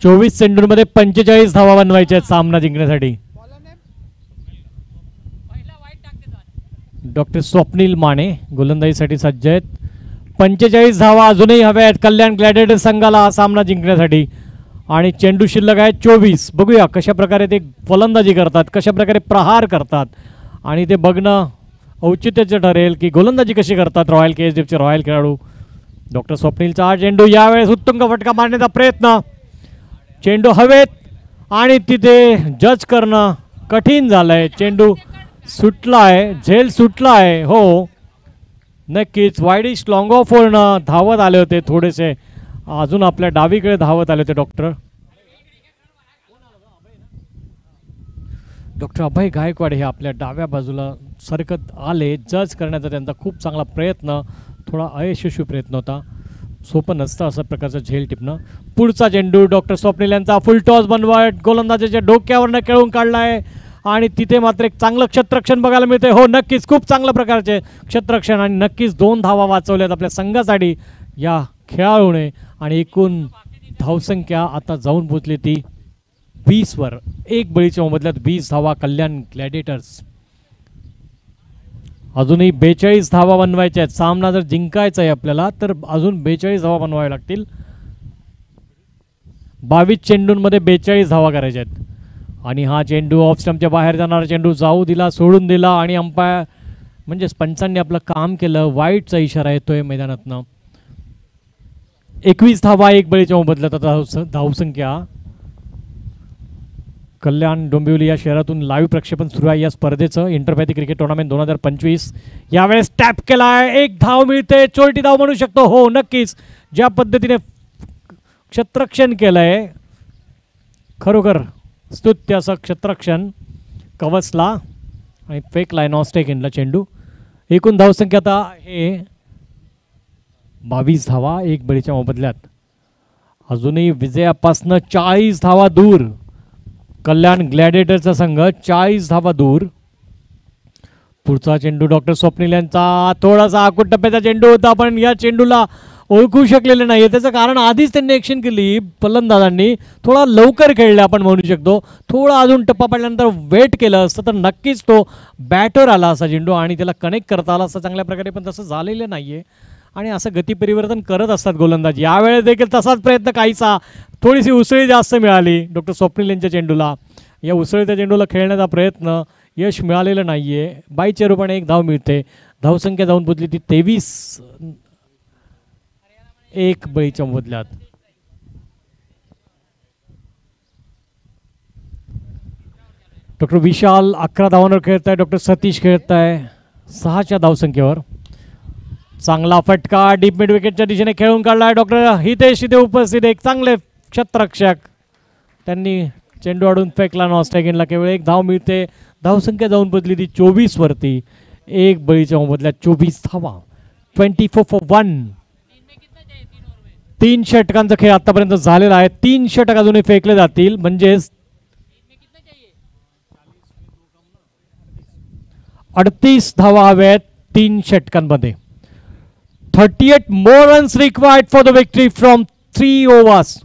चोवीस चेंडूंमध्ये 45 धावा बनवायच्या आहेत सामना जिंकण्यासाठी. डॉक्टर स्वप्नील माने गोलंदाजीसाठी सज्ज आहेत. 45 धावा अजूनही हव्या आहेत कल्याण ग्लॅडिएटर्स संघाला हा सामना जिंकण्यासाठी. आणि चेंडू शिल्लक आहे 24. बघूया कशा प्रकारे ते फलंदाजी करतात, कशा प्रकारे प्रहार करतात, आणि ते बघणं औचित्याचं ठरेल की गोलंदाजी कशी करतात रॉयल KSDFचे रॉयल खेळाडू. डॉक्टर स्वप्नीलचा हा चेंडू, यावेळेस उत्तुंग फटका मारण्याचा प्रयत्न, चेंडू हवेत आणि तिथे जज करणं कठीण झालंय. चेंडू सुटला आहे, झेल सुटला आहे. हो नक्कीच वाईडिश लॉंग ऑफ वरनं धावत आले होते, थोडेसे अजून आपल्या डावीकडे धावत आले होते डॉक्टर अभय गायकवाड हे आपल्या डाव्या बाजूला सरकत आले. जज करण्याचा त्यांचा खूप चांगला प्रयत्न, थोडा अयशस्वी प्रयत्न होता. सोपं नसतं असं प्रकारचं झेल टिपणं. पुढचा चेंडू डॉक्टर स्वप्नील यांचा फुल टॉस बनवत गोलंदाजाच्या डोक्यावरनं खेळून काढला आहे आणि तिथे मात्र एक चांगलं क्षेत्ररक्षण बघायला मिळते. हो नक्कीच खूप चांगल्या प्रकारचे क्षेत्ररक्षण आणि नक्कीच 2 धावा वाचवल्यात आपल्या संघासाठी या खेळाडूने. आणि एकूण धावसंख्या आता जाऊन पोचली ती 20वर. एक बळीच्या मोबदल्यात 20 धावा कल्याण ग्लॅडिएटर्स. अजूनही 42 धावा बनवायच्या आहेत. सामना जर जिंकायचा आहे आपल्याला तर अजून 42 धावा बनवाव्या लागतील. 22 चेंडूंमध्ये 42 धावा करायच्या आहेत. आणि हा चेंडू ऑफ स्टंपच्या बाहेर जाणारा चेंडू जाऊ दिला, सोडून दिला आणि अंपायर म्हणजेच पंचांनी आपलं काम केलं. वाईटचा इशारा येतोय मैदानातनं. 21 धावा एक बळीच्या मोबदल्यात आता धावसंख्या. कल्याण डोंबिवली या शहरातून लाईव्ह प्रक्षेपण सुरू आहे या स्पर्धेचं. इंटरपॅथी क्रिकेट टुर्नामेंट 2025. यावेळेस टॅप केला आहे, 1 धाव मिळते. चोरटी धाव म्हणू शकतो. हो नक्कीच ज्या पद्धतीने क्षेत्ररक्षण केलं आहे, खरोखर स्तुत्य असं क्षेत्ररक्षण. कवचला आणि फेकला आहे नॉस्टेक इनला चेंडू. एकूण धावसंख्या आता हे 22 धावा एक बळीच्या मोबदल्यात. अजूनही विजयापासनं 40 धावा दूर कल्याण ग्लॅडिएटरचा संघ, 40 धावा दूर. पुढचा चेंडू डॉक्टर स्वप्नील यांचा थोडासा आकुट टप्प्याचा चेंडू होता, पण या चेंडूला ओळखू शकलेले नाही. त्याचं कारण आधीच त्यांनी ॲक्शन केली फलंदाजांनी, थोडा लवकर खेळले आपण म्हणू शकतो. थोडा अजून टप्पा पडल्यानंतर वेट केलं असतं तर नक्कीच तो बॅटवर आला असा चेंडू आणि त्याला कनेक्ट करता आला असता चांगल्या प्रकारे, पण तसं झालेलं नाही आहे. आणि असं गती परिवर्तन करत असतात गोलंदाज. यावेळेस देखील तसाच प्रयत्न काहीसा, थोडीशी उसळी जास्त मिळाली डॉक्टर स्वप्नील यांच्या चेंडूला. या उसळीच्या चेंडूला खेळण्याचा प्रयत्न यश मिळालेलं नाही आहे. बाईच्या रूपाने 1 धाव मिळते. धावसंख्या जाऊन पोचली ती 23 एक बळीच्या मोबदल्यात. डॉक्टर विशाल 11 धावांवर खेळत आहे. डॉक्टर सतीश खेळत आहे 6च्या धावसंख्येवर. चांगला फटका डीप मिड विकेटच्या दिशेने खेळून काढला आहे. डॉक्टर हितेश इथे उपस्थित, एक चांगले क्षेत्ररक्षक. त्यांनी चेंडू अडून फेकला नॉस्टॅगिनला. केवळ 1 धाव मिळते. धावसंख्या जाऊन पोचली ती 24 वरती. एक बळीच्या मोबदल्यात 24 धावा. 24 for 1. 3 षटकांचा खेळ आतापर्यंत झालेला आहे. 3 षटक अजूनही फेकले जातील, म्हणजेच 38 धावा हव्यात 3 षटकांमध्ये. 38 more runs required for the victory from 3 overs.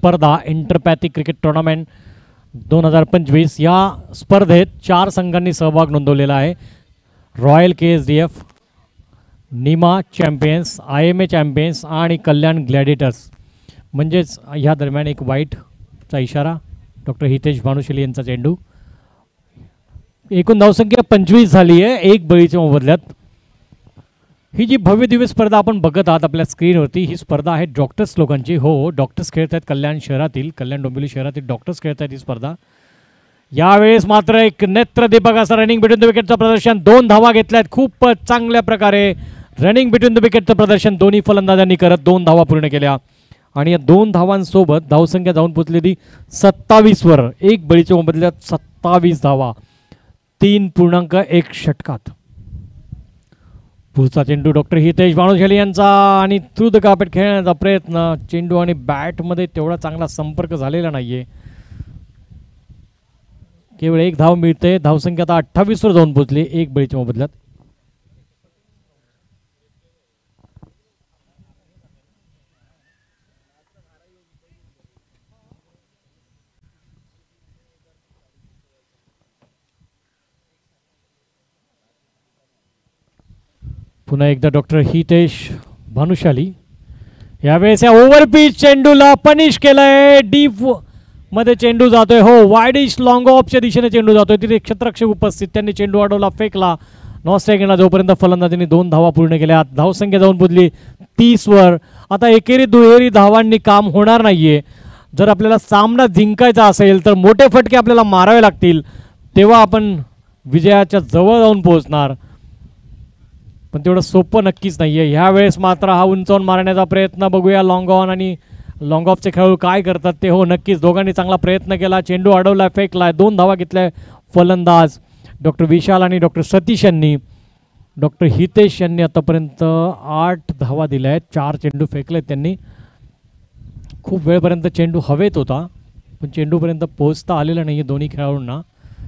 स्पर्धा इंटरपॅथिक क्रिकेट टुर्नामेंट 2025 या स्पर्धेत 4 संघांनी सहभाग नोंदवलेला आहे. Royal KSDF, Nima champions, IMA champions आणि कल्याण ग्लॅडिएटर्स. म्हणजेच ह्या दरम्यान एक वाईटचा इशारा. डॉक्टर हितेश भानुशाली यांचा चेंडू. एकूण धावसंख्या 25 झाली आहे, एक बळीच्या मोबदल्यात. ही जी भव्य दिव्य स्पर्धा आपण बघत आहात आपल्या स्क्रीनवरती, ही स्पर्धा आहे डॉक्टर्स लोकांची. हो, डॉक्टर्स खेळत आहेत कल्याण शहरातील, कल्याण डोंबिवली शहरातील डॉक्टर्स खेळत आहेत ही स्पर्धा. यावेळेस मात्र एक नेत्रदीपक असं रनिंग बिटवीन द विकेटचं प्रदर्शन. 2 धावा घेतल्यात. खूपच चांगल्या प्रकारे रनिंग बिटवीन द विकेटचं प्रदर्शन दोन्ही फलंदाजांनी करत 2 धावा पूर्ण केल्या. आणि या 2 धावांसोबत धावसंख्या जाऊन पोचलेली 27 वर. एक बळीच्या मोबदल्यात 27 धावा 3.1 षटकात. पुढचा चेंडू डॉक्टर हितेश भानुशाली यांचा आणि थ्रू द कार्पेट खेळण्याचा प्रयत्न. चेंडू आणि बॅटमध्ये तेवढा चांगला संपर्क झालेला नाहीये. केवळ 1 धाव मिळते. धावसंख्या आता 28 वर जाऊन पोहोचली एक बळीच्या मोबदल्यात. पुन्हा एकदा डॉक्टर हितेश भानुशाली. यावेळेस या ओव्हरपिच चेंडूला पनिश केलंय. डीप मध्ये चेंडू जातोय. हो, वाईडिश लॉंग ऑफच्या दिशेने चेंडू जातोय. तिथे क्षेत्ररक्षक उपस्थित, त्यांनी चेंडू अडवला, फेकला. नॉस्ट्राईकला जोपर्यंत फलंदाजांनी 2 धावा पूर्ण केल्या. धावसंख्या जाऊन पोचली 30 वर. आता एकेरी दुहेरी धावांनी काम होणार नाहीये. जर आपल्याला सामना जिंकायचा असेल तर मोठे फटके आपल्याला मारावे लागतील, तेव्हा आपण विजयाच्या जवळ जाऊन पोहोचणार. पण तेवढं सोपं नक्कीच नाहीये. ह्या वेळेस मात्र हा उंचावून मारण्याचा प्रयत्न. बघूया लॉंग ऑन आणि लॉंग ऑफचे खेळाडू काय करतात ते. हो, नक्कीच दोघांनी चांगला प्रयत्न केला. चेंडू अडवला, फेकलाय. 2 धावा घेतल्या फलंदाज डॉक्टर विशाल आणि डॉक्टर सतीश यांनी. डॉक्टर हितेश यांनी आतापर्यंत 8 धावा दिल्या आहेत. 4 चेंडू फेकलेत त्यांनी. खूप वेळपर्यंत चेंडू हवेत होता, पण चेंडूपर्यंत पोहोचता आलेला नाही आहे दोन्ही खेळाडूंना.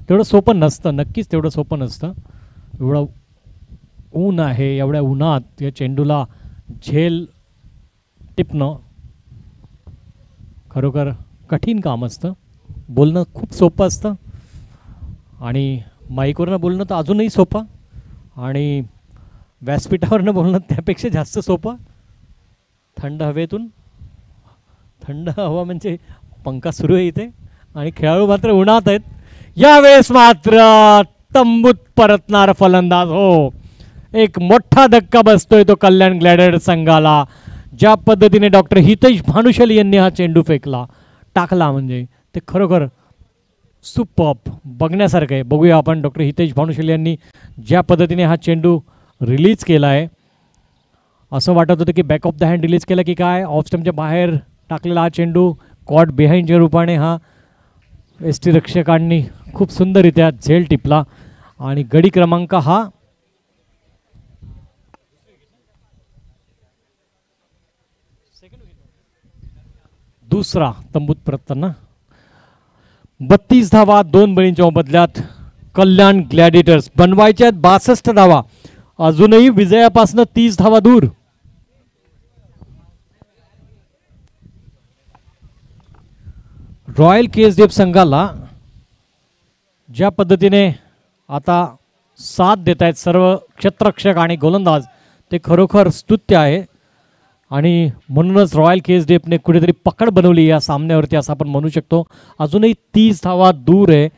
तेवढं सोपं नसतं, नक्कीच तेवढं सोपं नसतं. एवढं ऊन आहे, एवढ्या उन्हात या चेंडूला झेल टिपणं खरोखर कठीण काम असतं. बोलणं खूप सोपं असतं आणि माईकवरनं बोलणं तर अजूनही सोपं, आणि व्यासपीठावरनं बोलणं त्यापेक्षा जास्त सोपं. थंड हवेतून, थंड हवा म्हणजे पंखा सुरू आहे इथे, आणि खेळाडू मात्र उन्हात आहेत. यावेळेस मात्र तंबूत परतणार फलंदाज. हो, एक मोठा धक्का बसतोय तो कल्याण ग्लॅडिएटर संघाला. ज्या पद्धतीने डॉक्टर हितेश भानुशाली यांनी हा चेंडू फेकला, टाकला, म्हणजे ते खरोखर सुपर्ब, बघण्यासारखं आहे. बघूया आपण डॉक्टर हितेश भानुशाली यांनी ज्या पद्धतीने हा चेंडू रिलीज केला आहे. असं वाटत होतं की back of the hand release केला की काय. ऑफ स्टंपच्या बाहेर टाकलेला हा चेंडू कॉट बिहाइंडच्या रूपाने हा एस टी रक्षकांनी खूप सुंदररित्या झेल टिपला, आणि गडी क्रमांक हा दुसरा तंबूत परतताना. 32 धावा 2 बळींच्या मोबदल्यात कल्याण ग्लॅडिएटर्स. बनवायच्या 62 धावा, अजूनही विजयापासून 30 धावा दूर. रॉयल KSDF संघाला ज्या पद्धतीने आता साथ देत आहेत सर्व क्षेत्ररक्षक आणि गोलंदाज, ते खरोखर स्तुत्य आहे. आणि म्हणूनच रॉयल KSDFने कुठेतरी पकड बनवली या सामन्यावरती असं आपण म्हणू शकतो. अजूनही 30 धावा दूर आहे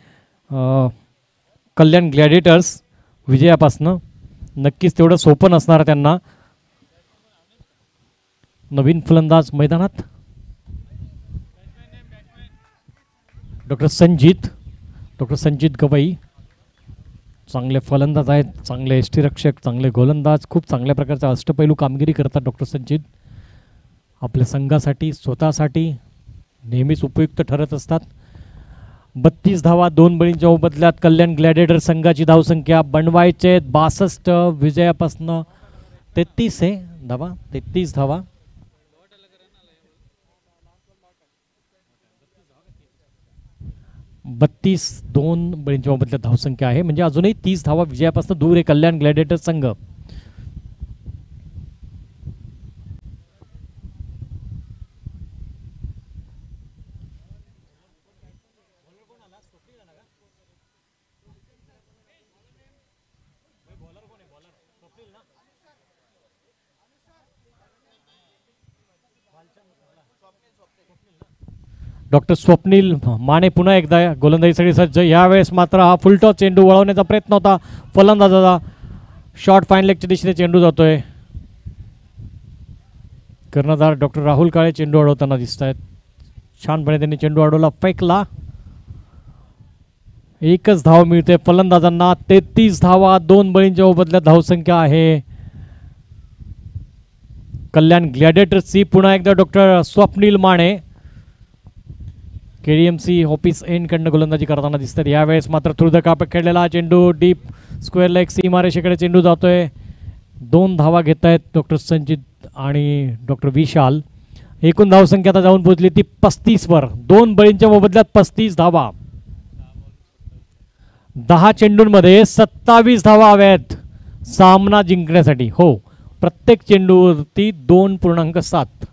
कल्याण ग्लॅडिएटर्स विजयापासनं. नक्कीच तेवढं सोपं नसणार त्यांना. नवीन फलंदाज मैदानात डॉक्टर संजीत गवई. चांगले फलंदाज आहेत, चांगले यष्टीरक्षक, चांगले गोलंदाज, खूप चांगल्या प्रकारचा अष्टपैलू कामगिरी करतात डॉक्टर संजीत. आपल्या संघासाठी, स्वतःसाठी नेहमीच उपयुक्त ठरत असतात. 32 धावा 2 बळींच्या मोबदल्यात कल्याण ग्लॅडिएटर संघाची धावसंख्या बनवायचे 62, विजयापासनं 33 आहे धावा, 33 धावा. बत्तीस 2 बळींच्या मोबदल्यात धावसंख्या आहे, म्हणजे अजूनही 30 धावा विजयापासून दूर आहे कल्याण ग्लॅडिएटर संघ. डॉक्टर स्वप्नील माने पुन्हा एकदा गोलंदाजीसाठी सज्ज. यावेळेस मात्र हा फुलटॉस चेंडू वळवण्याचा प्रयत्न होता फलंदाजाचा. शॉर्ट फाईन लेगच्या दिशेने चेंडू जातोय. कर्णधार डॉक्टर राहुल काळे चेंडू अडवताना दिसत आहेत. छानपणे त्यांनी चेंडू अडवला, फेकला. एकच धाव मिळते फलंदाजांना. 33 धावा, 2 बळींच्या मोबदल्यात धावसंख्या आहे कल्याण ग्लॅडिएटर्सची. पुन्हा एकदा डॉक्टर स्वप्नील माने KDMC ऑफिस एंड कडनं गोलंदाजी करताना दिसतात. यावेळेस मात्र थ्रू द कार्पेट खेळलेला चेंडू डीप स्क्वेअर लेग सीमारेषेकडे चेंडू जातोय. 2 धावा घेत आहेत डॉक्टर संचित आणि डॉक्टर विशाल. एकूण धावसंख्या आता जाऊन पोहोचली ती 35 वर. 2 बळींच्या मोबदल्यात 35 धावा. 10 चेंडूंमध्ये 27 धावा हव्यात सामना जिंकण्यासाठी. हो, प्रत्येक चेंडूवरती 2.7.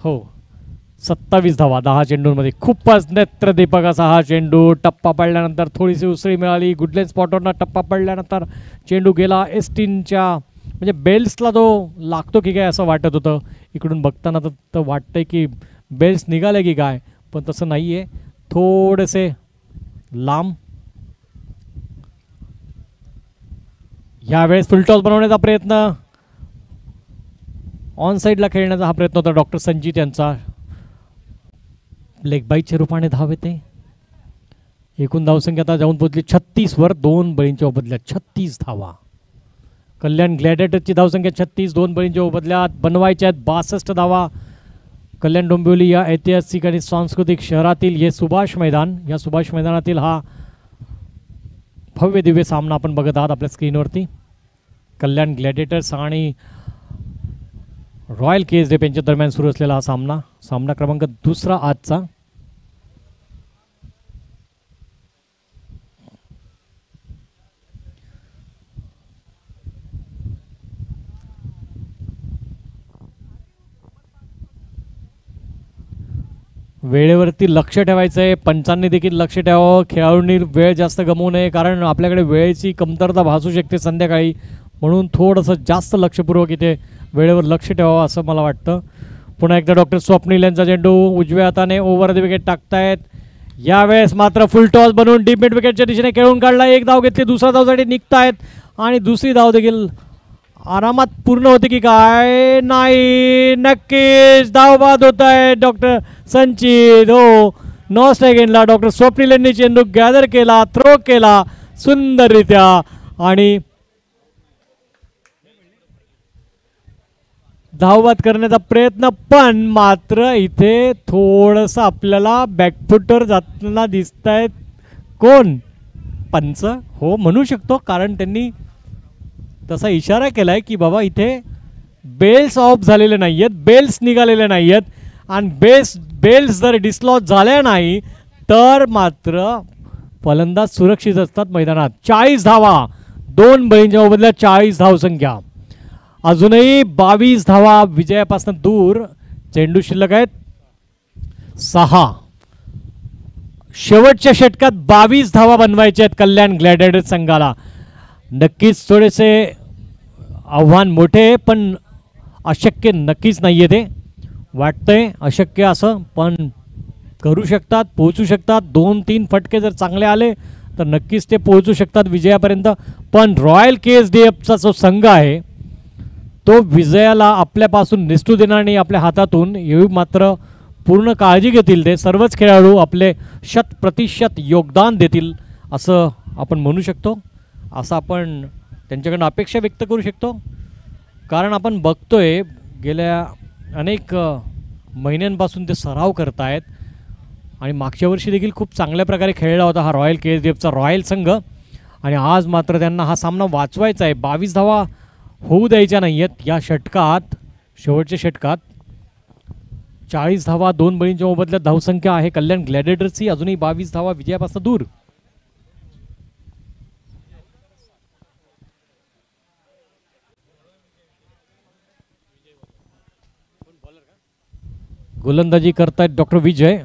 हो, 27 धावा 10 चेंडूंमध्ये. खूपच नेत्रदीपक असा हा चेंडू. टप्पा पडल्यानंतर थोडीशी उसळी मिळाली. गुडलेन स्पॉटवरनं टप्पा पडल्यानंतर चेंडू गेला एस्टिनच्या, म्हणजे बेल्सला तो लागतो की काय असं वाटत होतं. इकडून बघताना तर वाटतंय की बेल्स निघाले की काय, पण तसं नाही आहे. थोडेसे लांब. यावेळेस फुलटॉस बनवण्याचा प्रयत्न, ऑन साईडला खेळण्याचा हा प्रयत्न होता डॉक्टर संजीत यांचा. लेग बाईटच्या रूपाने धाव येते. एकूण धावसंख्या आता जाऊन पोहोचली 36 वर. 2 बळींच्या मोबदल्यात 36 धावा. कल्याण ग्लॅडिएटरची धावसंख्या 36, 2 बळींच्या मोबदल्यात बनवायच्या आहेत 62 धावा. कल्याण डोंबिवली या ऐतिहासिक आणि सांस्कृतिक शहरातील हे सुभाष मैदान, या सुभाष मैदानातील हा भव्य दिव्य सामना आपण बघत आहात आपल्या स्क्रीनवरती. कल्याण ग्लॅडिएटर्स आणि रॉयल KSD यांच्या दरम्यान सुरू असलेला हा सामना क्रमांक 2 आजचा. वेळेवरती लक्ष ठेवायचं आहे. पंचांनी देखील लक्ष ठेवावं. खेळाडूंनी वेळ जास्त गमवू नये, कारण आपल्याकडे वेळेची कमतरता भासू शकते संध्याकाळी. म्हणून थोडंसं जास्त लक्षपूर्वक इथे वेळेवर लक्ष ठेवावं असं मला वाटतं. पुन्हा एकदा डॉक्टर स्वप्नील यांचा चेंडू उजव्या हाताने ओव्हर द विकेट टाकतायत. यावेळेस मात्र फुल टॉस बनवून डीप मिड विकेटच्या दिशेने खेळून काढला. 1 धाव घेतली, दुसऱ्या धावसाठी निघतायत आणि दुसरी धाव देखील आरामात पूर्ण होते की काय, नाही, नक्कीच धाव बाद होत आहे डॉक्टर संचित. हो, नो स्ट्राईक डॉक्टर स्वप्नील यांनी चेंडू गॅदर केला, थ्रो केला सुंदररित्या आणि धावबाद करण्याचा प्रयत्न, पण मात्र इथे थोडंसं आपल्याला बॅकफुटवर जाताना दिसत आहेत. कोण? पंच? हो, म्हणू शकतो, कारण त्यांनी तसा इशारा केलाय की बाबा इथे बेल्स ऑफ झालेले नाही आहेत, बेल्स निघालेले नाही आहेत, आणि बेल्स जर डिसलॉज झाल्या नाही तर मात्र फलंदाज सुरक्षित असतात मैदानात. 40 धावा, 2 बळींच्या मोबदल्यात 40 धावसंख्या. अजूनही 22 धावा विजयापासून दूर. चेंडू शिल्लक आहेत 6. शेवटच्या षटकात 22 धावा बनवायच्या आहेत कल्याण ग्लॅडिएटर्स संघाला. नक्कीच थोडेसे आव्हान मोठे, पण अशक्य नक्कीच नाहीये. ते वाटतंय अशक्य असं, पण करू शकतात, पोहोचू शकतात. 2-3 फटके जर चांगले आले तर नक्कीच ते पोहोचू शकतात विजयापर्यंत. पण रॉयल KSDFचा जो संघ आहे तो विजयाला आपल्यापासून निसटू देणार नाही, आपल्या हातातून. एवढी मात्र पूर्ण काळजी घेतील ते. सर्वच खेळाडू आपले 100% योगदान देतील असं आपण म्हणू शकतो, असं आपण त्यांच्याकडून अपेक्षा व्यक्त करू शकतो. कारण आपण बघतोय गेल्या अनेक महिन्यांपासून ते सराव करतायत आणि मागच्या वर्षी देखील खूप चांगल्या प्रकारे खेळला होता हा रॉयल KSDFचा रॉयल संघ. आणि आज मात्र त्यांना हा सामना वाचवायचा आहे. 22 धावा होऊ द्यायच्या नाही आहेत या षटकात. शेवटच्या षटकात 40 धावा, 2 बळींच्या मोबदल्यात धावसंख्या आहे कल्याण ग्लॅडिएटर्सची. अजूनही 22 धावा विजयापासून दूर. गोलंदाजी करतायत डॉक्टर विजय.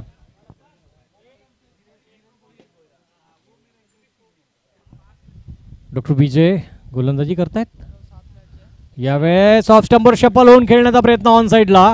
डॉक्टर विजय गोलंदाजी करतायत. यावेळेस ऑफ स्टंपवर शफल होऊन खेळण्याचा प्रयत्न ऑन साईडला.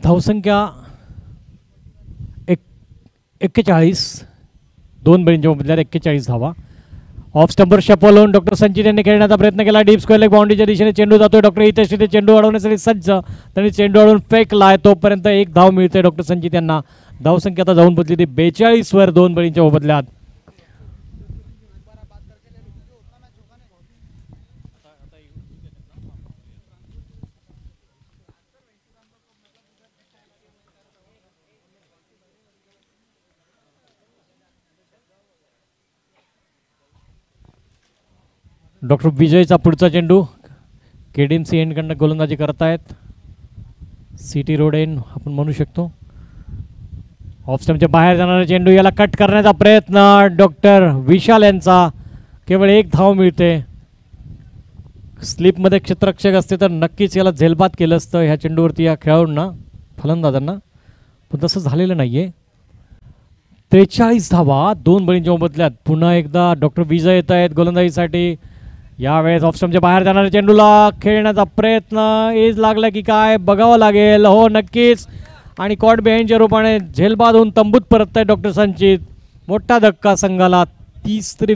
धावसंख्या 41, 2 बळींच्या बदल्यात 41 धावा. ऑफ स्टंपर शपल होऊन डॉक्टर संचित यांनी खेळण्याचा प्रयत्न केला. डीप स्क्वेअर लेग बाउंड्रीच्या दिशेने चेंडू जातोय. डॉक्टर हितेश तिथे चेंडू अडवण्यासाठी सज्ज. त्यांनी चेंडू अडवून फेकलाय. तोपर्यंत 1 धाव मिळते डॉक्टर संचित यांना. धावसंख्या आता जाऊन पोहोचली ती 42 वर 2 बळींच्या बदल्यात. डॉक्टर विजयचा पुढचा चेंडू. केडीएमसी एंडकडनं गोलंदाजी करतायत. सिटी रोड एंड आपण म्हणू शकतो. ऑफ स्टंपच्या बाहेर जाणारा चेंडू, याला कट करण्याचा प्रयत्न डॉक्टर विशाल यांचा. केवळ 1 धाव मिळते. स्लिपमध्ये क्षेत्ररक्षक असते तर नक्कीच याला झेलबाद केलं असतं ह्या चेंडूवरती या खेळाडूंना, फलंदाजांना, पण तसं झालेलं नाहीये. 43 धावा 2 बळींच्या बदल्यात. पुन्हा एकदा डॉक्टर विजय येत आहेत गोलंदाजीसाठी. यावेळेस ऑफ स्टंपच्या बाहेर जाणाऱ्या चेंडूला खेळण्याचा प्रयत्न. एज लागला की काय बघावं लागेल. हो नक्कीच. आणि कॉट बिहाइंडच्या रूपाने झेलबाद होऊन तंबूत परततायत डॉक्टर संचित. मोठा धक्का संघाला. 30